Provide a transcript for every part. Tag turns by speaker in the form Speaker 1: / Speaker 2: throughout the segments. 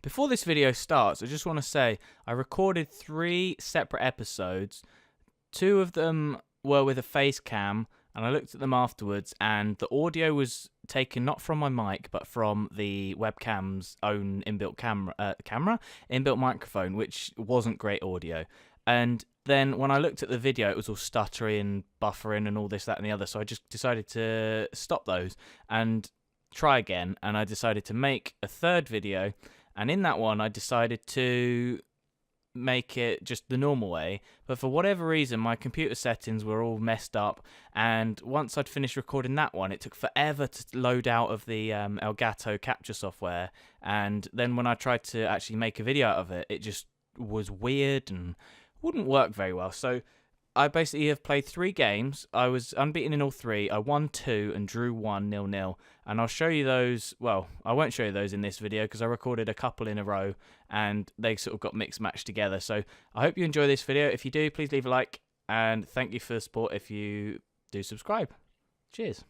Speaker 1: Before this video starts, I just want to say I recorded 3 separate episodes. 2 of them were with a face cam, and I looked at them afterwards, and the audio was taken not from my mic, but from the webcam's own inbuilt inbuilt microphone, which wasn't great audio. And then when I looked at the video, it was all stuttery, buffering, and all this, that, and the other. So I just decided to stop those and try again. And I decided to make a third video. And in that one, I decided to make it just the normal way. But for whatever reason, my computer settings were all messed up. And once I'd finished recording that one, it took forever to load out of the Elgato capture software. And then when I tried to actually make a video out of it, it just was weird and wouldn't work very well. So I basically have played 3 games. I was unbeaten in all 3. I won 2 and drew 1 0-0. And I'll show you those. Well, I won't show you those in this video because I recorded a couple in a row and they sort of got mixed matched together. So I hope you enjoy this video. If you do, please leave a like, and thank you for the support if you do subscribe. Cheers.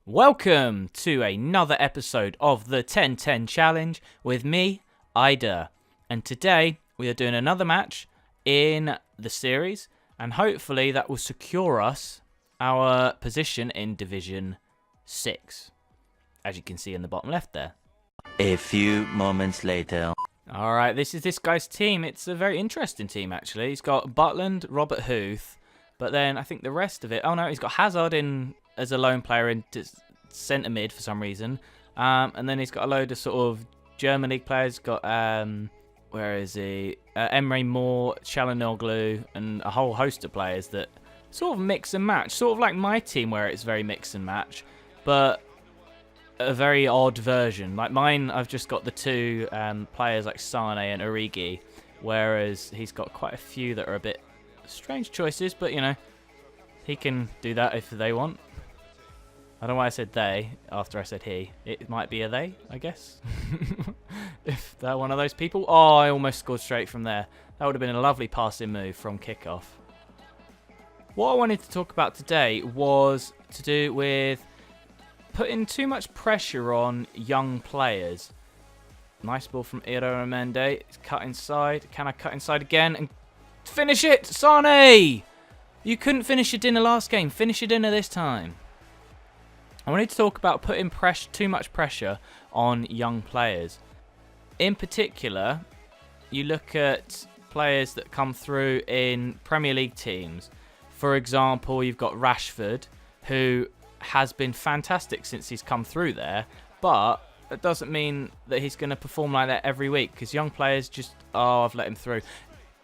Speaker 1: Welcome to another episode of the 10-10 challenge with me, Ida. And today we are doing another match in the series, and hopefully that will secure us our position in Division 6, as you can see in the bottom left there.
Speaker 2: A few moments later.
Speaker 1: Alright, this is this guy's team. It's a very interesting team, actually. He's got Butland, Robert Huth, but then I think the rest of it... Oh, no, he's got Hazard in as a lone player in centre mid for some reason. And then he's got a load of sort of German League players. Got... where is he? Emre Moore, Çalhanoğlu, and a whole host of players that sort of mix and match. Sort of like my team where it's very mix and match, but a very odd version. Like mine, I've just got the 2 players like Sane and Origi, whereas he's got quite a few that are a bit strange choices, but you know, he can do that if they want. I don't know why I said they after I said he. It might be a they, I guess. If they're one of those people. Oh, I almost scored straight from there. That would have been a lovely passing move from kickoff. What I wanted to talk about today was to do with putting too much pressure on young players. Nice ball from Iro Mendy. It's cut inside. Can I cut inside again and finish it? Sane! You couldn't finish your dinner last game. Finish your dinner this time. I wanted to talk about putting too much pressure on young players. In particular, you look at players that come through in Premier League teams. For example, you've got Rashford, who has been fantastic since he's come through there, but that doesn't mean that he's going to perform like that every week, because young players just, oh, I've let him through.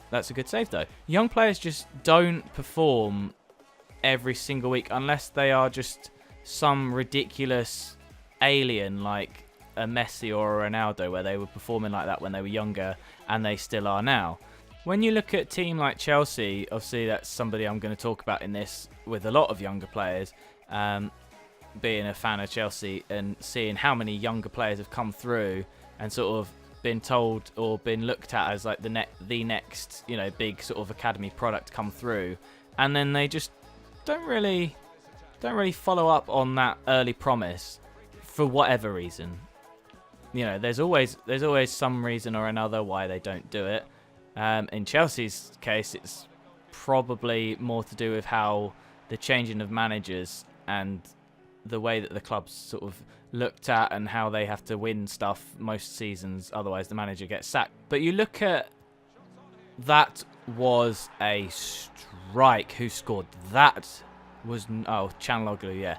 Speaker 1: That's a good save, though. Young players just don't perform every single week unless they are just some ridiculous alien like a Messi or a Ronaldo, where they were performing like that when they were younger and they still are now. When you look at a team like Chelsea, obviously that's somebody I'm going to talk about in this with a lot of younger players, being a fan of Chelsea and seeing how many younger players have come through and sort of been told or been looked at as like the next, you know, big sort of academy product come through, and then they just don't really follow up on that early promise for whatever reason. You know, there's always some reason or another why they don't do it. In Chelsea's case, it's probably more to do with how the changing of managers and the way that the club's sort of looked at and how they have to win stuff most seasons, otherwise the manager gets sacked. But you look at that was a strike. Who scored that? Was Çalhanoğlu, yeah.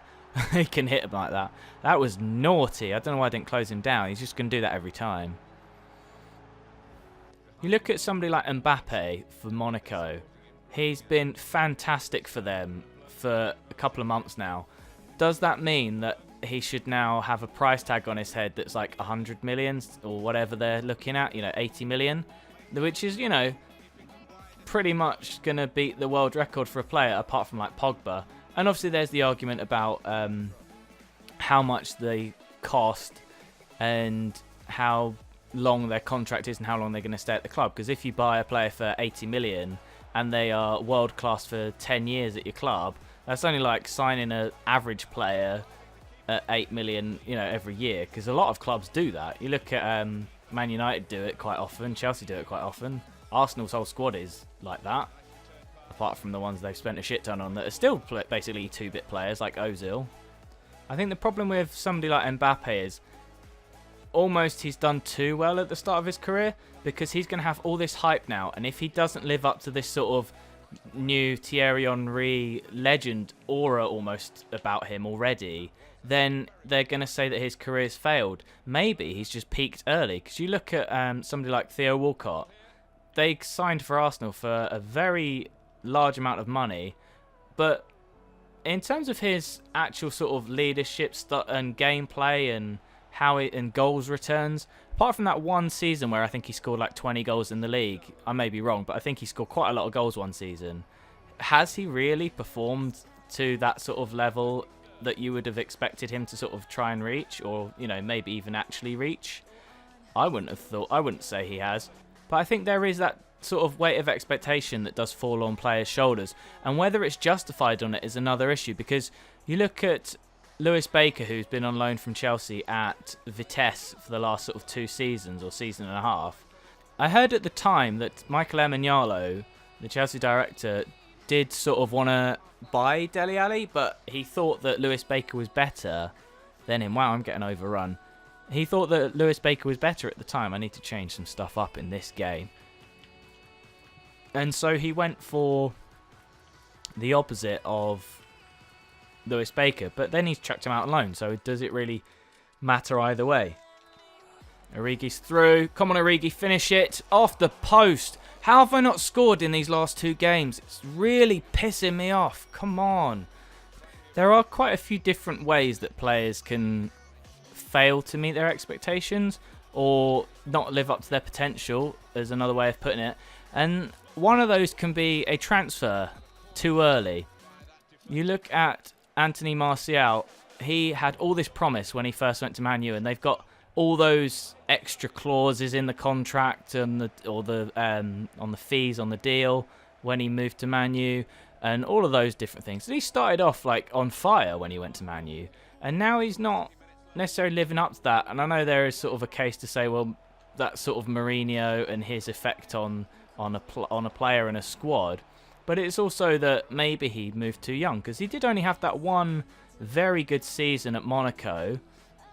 Speaker 1: He can hit him like that. That was naughty. I don't know why I didn't close him down. He's just going to do that every time. You look at somebody like Mbappe for Monaco. He's been fantastic for them for a couple of months now. Does that mean that he should now have a price tag on his head that's like 100 million or whatever they're looking at, you know, 80 million, which is, you know, pretty much going to beat the world record for a player apart from like Pogba? And obviously there's the argument about how much they cost and how long their contract is and how long they're going to stay at the club. Because if you buy a player for 80 million and they are world class for 10 years at your club, that's only like signing an average player at 8 million, you know, every year. Because a lot of clubs do that. You look at Man United do it quite often. Chelsea do it quite often. Arsenal's whole squad is like that. Apart from the ones they've spent a shit ton on that are still basically 2-bit players like Ozil. I think the problem with somebody like Mbappe is almost he's done too well at the start of his career, because he's going to have all this hype now, and if he doesn't live up to this sort of new Thierry Henry legend aura almost about him already, then they're going to say that his career's failed. Maybe he's just peaked early, because you look at somebody like Theo Walcott. They signed for Arsenal for a very large amount of money, but in terms of his actual sort of leadership and gameplay and and goals returns, apart from that one season where I think he scored like 20 goals in the league, I may be wrong, but I think he scored quite a lot of goals one season. Has he really performed to that sort of level that you would have expected him to sort of try and reach, or, you know, maybe even actually reach? I wouldn't say he has, but I think there is that sort of weight of expectation that does fall on players' shoulders, and whether it's justified on it is another issue, because you look at Lewis Baker, who's been on loan from Chelsea at Vitesse for the last sort of 2 seasons or season and a half. I heard at the time that Michael Emenalo, the Chelsea director, did sort of want to buy Dele Alli, but he thought that Lewis Baker was better than him. Wow, I'm getting overrun. He thought that Lewis Baker was better at the time. I need to change some stuff up in this game. And so he went for the opposite of Lewis Baker, but then he's chucked him out on loan, so does it really matter either way? Origi's through. Come on, Origi, finish it. Off the post. How have I not scored in these last 2 games? It's really pissing me off. Come on. There are quite a few different ways that players can fail to meet their expectations or not live up to their potential, is another way of putting it. And one of those can be a transfer too early. You look at Anthony Martial. He had all this promise when he first went to Man U, and they've got all those extra clauses in the contract and on the fees on the deal when he moved to Man U, and all of those different things. And he started off like on fire when he went to Man U, and now he's not necessarily living up to that. And I know there is sort of a case to say, well, that's sort of Mourinho and his effect on a player and a squad. But it's also that maybe he moved too young, because he did only have that one very good season at Monaco,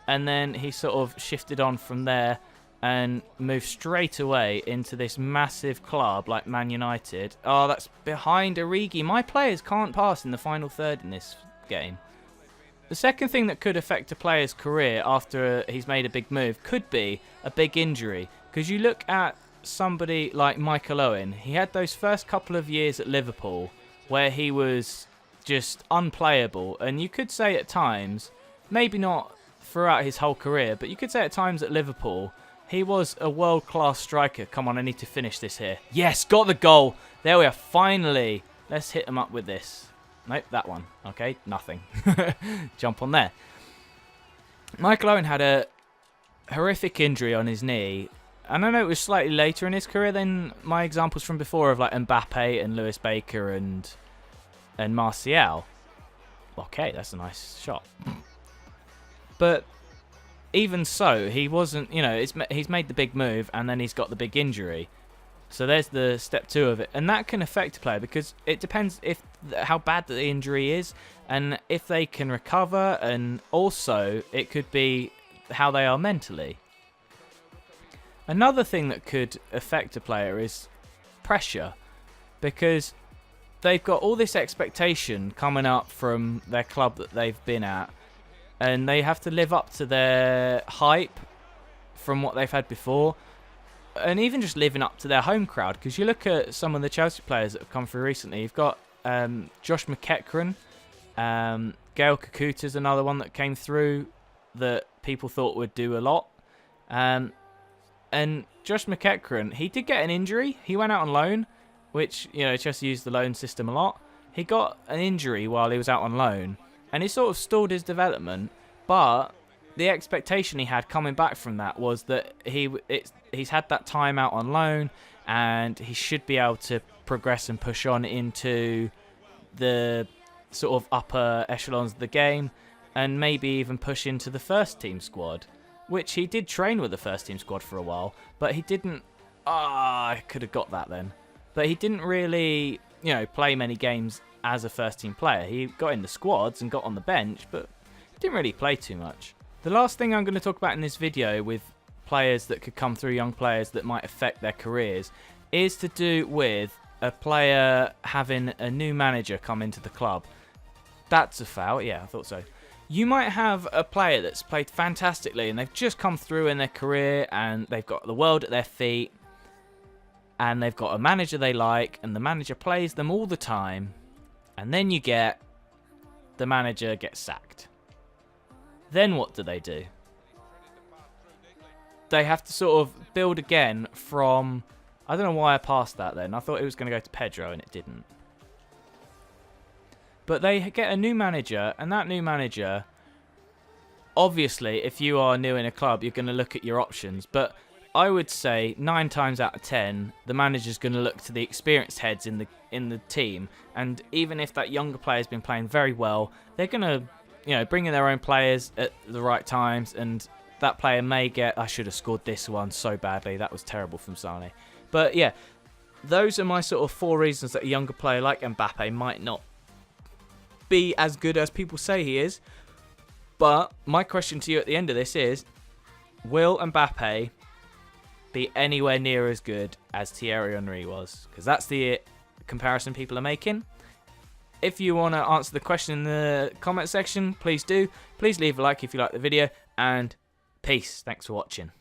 Speaker 1: and then he sort of shifted on from there and moved straight away into this massive club like Man United. Oh, that's behind Origi. My players can't pass in the final third in this game. The second thing that could affect a player's career after he's made a big move could be a big injury, because you look at somebody like Michael Owen. He had those first couple of years at Liverpool where he was just unplayable, and you could say at times, maybe not throughout his whole career, but you could say at times at Liverpool he was a world-class striker. Come on, I need to finish this here. Yes, got the goal. There we are, finally. Let's hit him up with this. Nope, that one. Okay, nothing. Jump on there. Michael Owen had a horrific injury on his knee, and I know it was slightly later in his career than my examples from before of like Mbappe and Lewis Baker and Martial. Okay, that's a nice shot. But even so, he wasn't, he's made the big move and then he's got the big injury. So there's the step 2 of it. And that can affect a player because it depends how bad the injury is and if they can recover, and also it could be how they are mentally. Another thing that could affect a player is pressure, because they've got all this expectation coming up from their club that they've been at, and they have to live up to their hype from what they've had before, and even just living up to their home crowd. Because you look at some of the Chelsea players that have come through recently, you've got Josh McEachran, Gael Kakuta's another one that came through that people thought would do a lot. And Josh McEachran, he did get an injury. He went out on loan, which, Chelsea used the loan system a lot. He got an injury while he was out on loan, and it sort of stalled his development. But the expectation he had coming back from that was that he's had that time out on loan, and he should be able to progress and push on into the sort of upper echelons of the game, and maybe even push into the first team squad. which he did train with the first team squad for a while, but he didn't. I could have got that then. But he didn't really, play many games as a first team player. He got in the squads and got on the bench, but didn't really play too much. The last thing I'm going to talk about in this video with players that could come through, young players that might affect their careers, is to do with a player having a new manager come into the club. That's a foul. Yeah, I thought so. You might have a player that's played fantastically and they've just come through in their career and they've got the world at their feet and they've got a manager they like and the manager plays them all the time, and then you get the manager gets sacked. Then what do? They have to sort of build again from... I don't know why I passed that then. I thought it was going to go to Pedro and it didn't. But they get a new manager, and that new manager, obviously, if you are new in a club, you're going to look at your options. But I would say 9 times out of 10, the manager's going to look to the experienced heads in the team. And even if that younger player's been playing very well, they're going to, bring in their own players at the right times. And that player may get, I should have scored this one so badly. That was terrible from Sane. But yeah, those are my sort of 4 reasons that a younger player like Mbappe might not be as good as people say he is. But my question to you at the end of this is, will Mbappe be anywhere near as good as Thierry Henry was? Because that's the comparison people are making. If you want to answer the question in the comment section, please do. Please leave a like if you like the video, and peace. Thanks for watching.